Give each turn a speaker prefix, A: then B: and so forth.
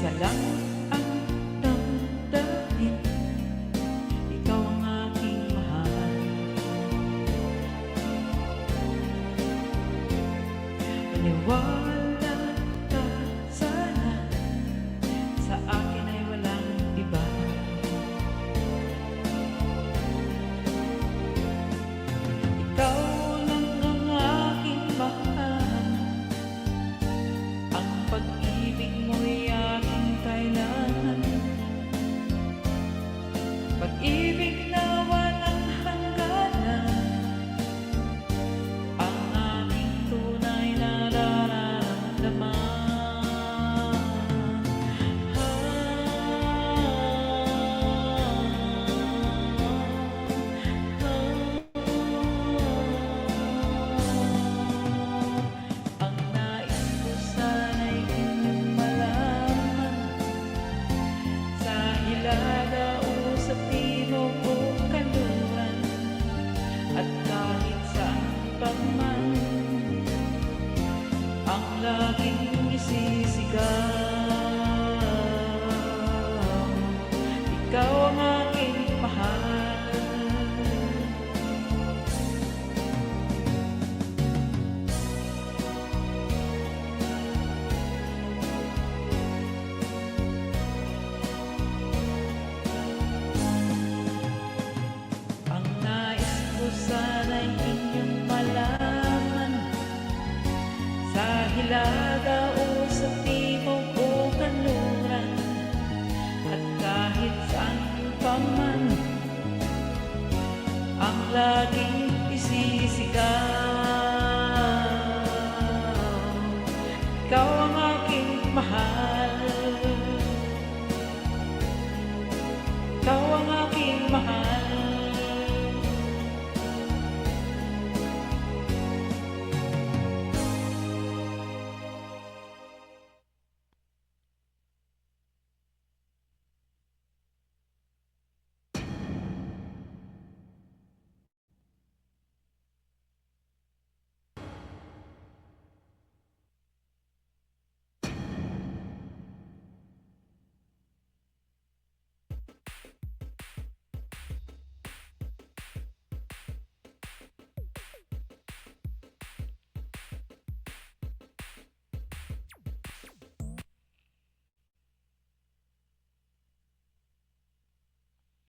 A: isa lang ang damdamin, ikaw ang aking mahal. Maniwala ka sana, sa akin ay walang iba. Ikaw lang ang aking mahal, ang pag-ibig mo'y aking kailangan. Pag-ibig na walang hangganan, ang aking tunay na nararamdaman. Ang nais ko sana'y inyong malaman, sa hilaga o sa timog o kanluran, at kahit saan pa man, ang laging isisigaw, ikaw ang aking mahal. Ang nais ko sana'y inyong malaman, sa hilaga o sa timog o kanluran, at kahit saan pa man, ang laging isisigaw, ikaw ang aking mahal.